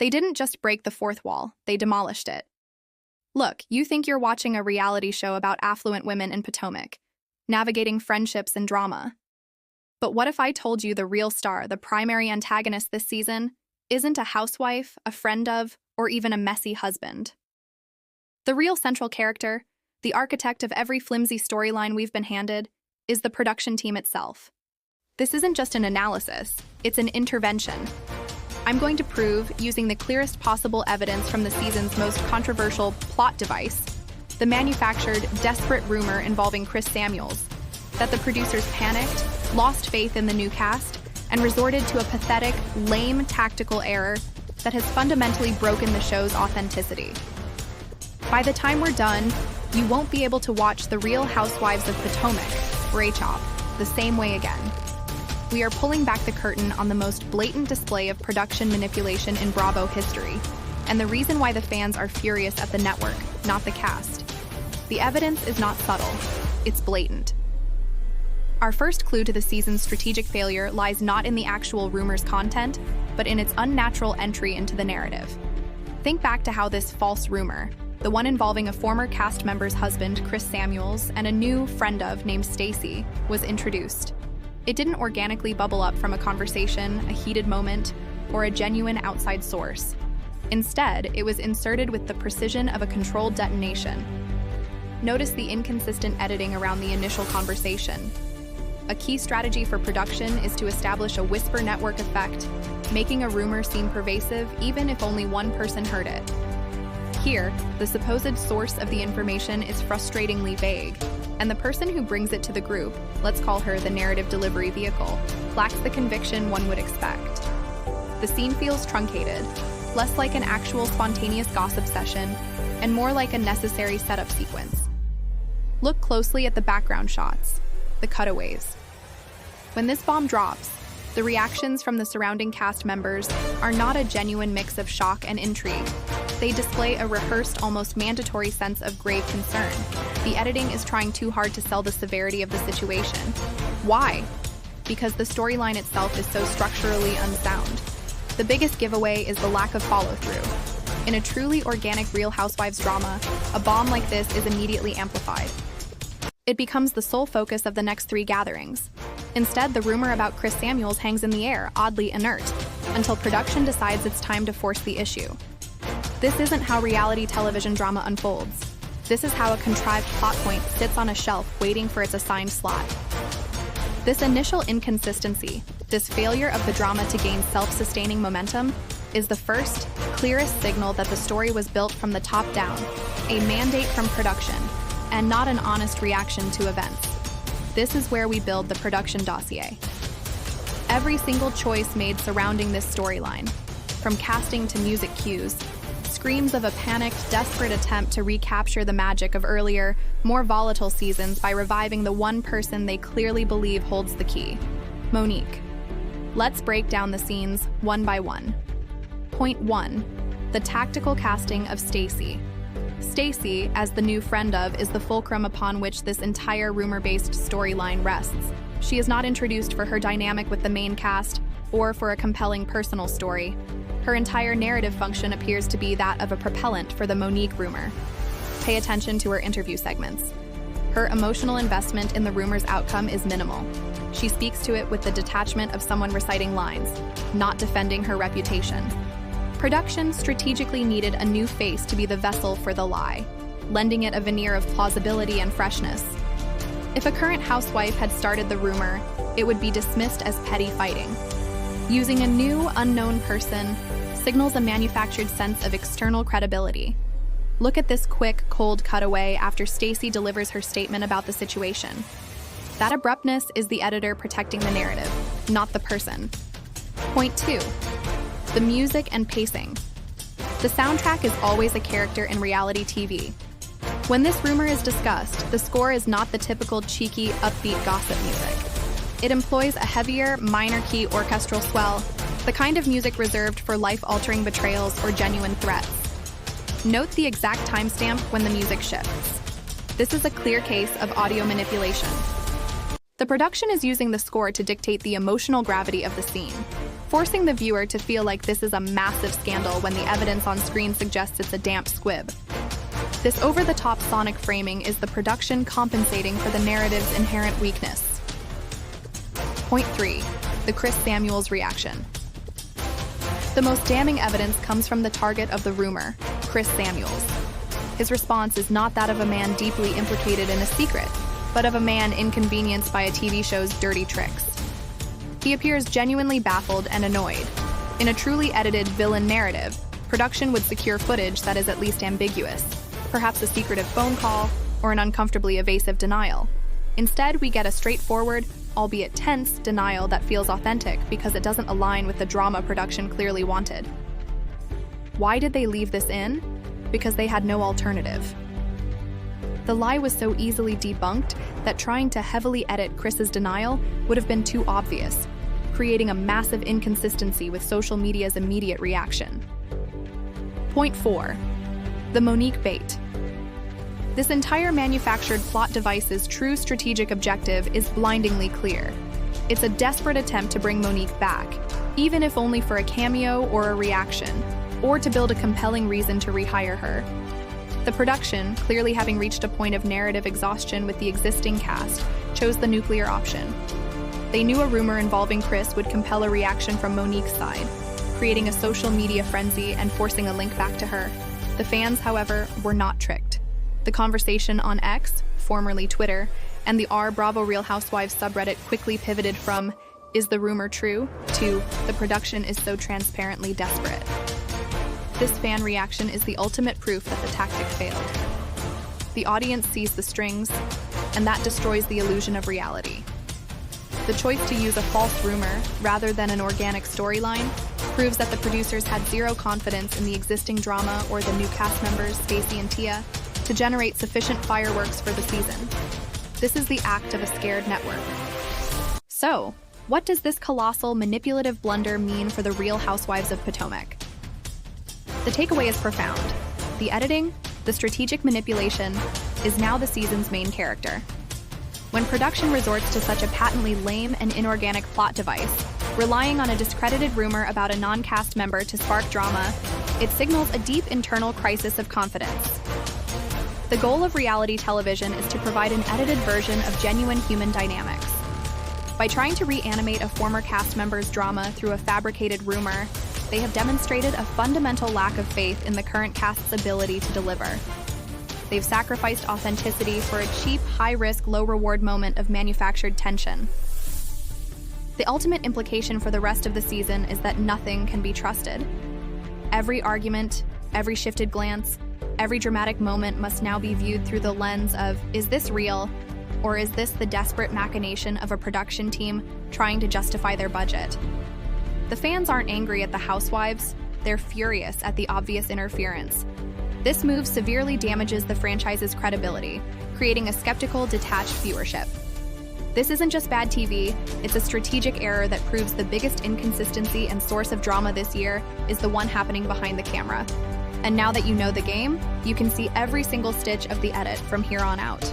They didn't just break the fourth wall, they demolished it. Look, you think you're watching a reality show about affluent women in Potomac, navigating friendships and drama. But what if I told you the real star, the primary antagonist this season, isn't a housewife, a friend of, or even a messy husband? The real central character, the architect of every flimsy storyline we've been handed, is the production team itself. This isn't just an analysis, it's an intervention. I'm going to prove, using the clearest possible evidence from the season's most controversial plot device, the manufactured, desperate rumor involving Chris Samuels, that the producers panicked, lost faith in the new cast, and resorted to a pathetic, lame tactical error that has fundamentally broken the show's authenticity. By the time we're done, you won't be able to watch The Real Housewives of Potomac, RHOP, the same way again. We are pulling back the curtain on the most blatant display of production manipulation in Bravo history, and the reason why the fans are furious at the network, not the cast. The evidence is not subtle, it's blatant. Our first clue to the season's strategic failure lies not in the actual rumor's content, but in its unnatural entry into the narrative. Think back to how this false rumor, the one involving a former cast member's husband, Chris Samuels, and a new friend of named Stacey, was introduced. It didn't organically bubble up from a conversation, a heated moment, or a genuine outside source. Instead, it was inserted with the precision of a controlled detonation. Notice the inconsistent editing around the initial conversation. A key strategy for production is to establish a whisper network effect, making a rumor seem pervasive even if only one person heard it. Here, the supposed source of the information is frustratingly vague, and the person who brings it to the group, let's call her the narrative delivery vehicle, lacks the conviction one would expect. The scene feels truncated, less like an actual spontaneous gossip session, and more like a necessary setup sequence. Look closely at the background shots, the cutaways. When this bomb drops, the reactions from the surrounding cast members are not a genuine mix of shock and intrigue. They display a rehearsed, almost mandatory sense of grave concern. The editing is trying too hard to sell the severity of the situation. Why? Because the storyline itself is so structurally unsound. The biggest giveaway is the lack of follow-through. In a truly organic Real Housewives drama, a bomb like this is immediately amplified. It becomes the sole focus of the next 3 gatherings. Instead, the rumor about Chris Samuels hangs in the air, oddly inert, until production decides it's time to force the issue. This isn't how reality television drama unfolds. This is how a contrived plot point sits on a shelf waiting for its assigned slot. This initial inconsistency, this failure of the drama to gain self-sustaining momentum, is the first, clearest signal that the story was built from the top down, a mandate from production, and not an honest reaction to events. This is where we build the production dossier. Every single choice made surrounding this storyline, from casting to music cues, screams of a panicked, desperate attempt to recapture the magic of earlier, more volatile seasons by reviving the one person they clearly believe holds the key: Monique. Let's break down the scenes one by one. Point 1. The tactical casting of Stacey. Stacey, as the new friend of, is the fulcrum upon which this entire rumor-based storyline rests. She is not introduced for her dynamic with the main cast or for a compelling personal story. Her entire narrative function appears to be that of a propellant for the Monique rumor. Pay attention to her interview segments. Her emotional investment in the rumor's outcome is minimal. She speaks to it with the detachment of someone reciting lines, not defending her reputation. Production strategically needed a new face to be the vessel for the lie, lending it a veneer of plausibility and freshness. If a current housewife had started the rumor, it would be dismissed as petty fighting. Using a new, unknown person signals a manufactured sense of external credibility. Look at this quick, cold cutaway after Stacey delivers her statement about the situation. That abruptness is the editor protecting the narrative, not the person. Point 2. The music and pacing. The soundtrack is always a character in reality TV. When this rumor is discussed, the score is not the typical cheeky, upbeat gossip music. It employs a heavier, minor-key orchestral swell, the kind of music reserved for life-altering betrayals or genuine threats. Note the exact timestamp when the music shifts. This is a clear case of audio manipulation. The production is using the score to dictate the emotional gravity of the scene. forcing the viewer to feel like this is a massive scandal when the evidence on screen suggests it's a damp squib. This over-the-top sonic framing is the production compensating for the narrative's inherent weakness. Point 3. The Chris Samuels reaction. The most damning evidence comes from the target of the rumor, Chris Samuels. His response is not that of a man deeply implicated in a secret, but of a man inconvenienced by a TV show's dirty tricks. He appears genuinely baffled and annoyed. In a truly edited villain narrative, production would secure footage that is at least ambiguous, perhaps a secretive phone call or an uncomfortably evasive denial. Instead, we get a straightforward, albeit tense, denial that feels authentic because it doesn't align with the drama production clearly wanted. Why did they leave this in? Because they had no alternative. The lie was so easily debunked that trying to heavily edit Chris's denial would have been too obvious, creating a massive inconsistency with social media's immediate reaction. Point 4. The Monique bait. This entire manufactured plot device's true strategic objective is blindingly clear. It's a desperate attempt to bring Monique back, even if only for a cameo or a reaction, or to build a compelling reason to rehire her. The production, clearly having reached a point of narrative exhaustion with the existing cast, chose the nuclear option. They knew a rumor involving Chris would compel a reaction from Monique's side, creating a social media frenzy and forcing a link back to her. The fans, however, were not tricked. The conversation on X, formerly Twitter, and the r/Bravo Real Housewives subreddit quickly pivoted from "Is the rumor true?" to "The production is so transparently desperate." This fan reaction is the ultimate proof that the tactic failed. The audience sees the strings, and that destroys the illusion of reality. The choice to use a false rumor rather than an organic storyline proves that the producers had zero confidence in the existing drama or the new cast members, Stacey and Tia, to generate sufficient fireworks for the season. This is the act of a scared network. So, what does this colossal manipulative blunder mean for the Real Housewives of Potomac? The takeaway is profound. The editing, the strategic manipulation, is now the season's main character. When production resorts to such a patently lame and inorganic plot device, relying on a discredited rumor about a non-cast member to spark drama, it signals a deep internal crisis of confidence. The goal of reality television is to provide an edited version of genuine human dynamics. By trying to reanimate a former cast member's drama through a fabricated rumor, they have demonstrated a fundamental lack of faith in the current cast's ability to deliver. They've sacrificed authenticity for a cheap, high-risk, low-reward moment of manufactured tension. The ultimate implication for the rest of the season is that nothing can be trusted. Every argument, every shifted glance, every dramatic moment must now be viewed through the lens of, is this real, or is this the desperate machination of a production team trying to justify their budget? The fans aren't angry at the housewives, they're furious at the obvious interference. This move severely damages the franchise's credibility, creating a skeptical, detached viewership. This isn't just bad TV, it's a strategic error that proves the biggest inconsistency and source of drama this year is the one happening behind the camera. And now that you know the game, you can see every single stitch of the edit from here on out.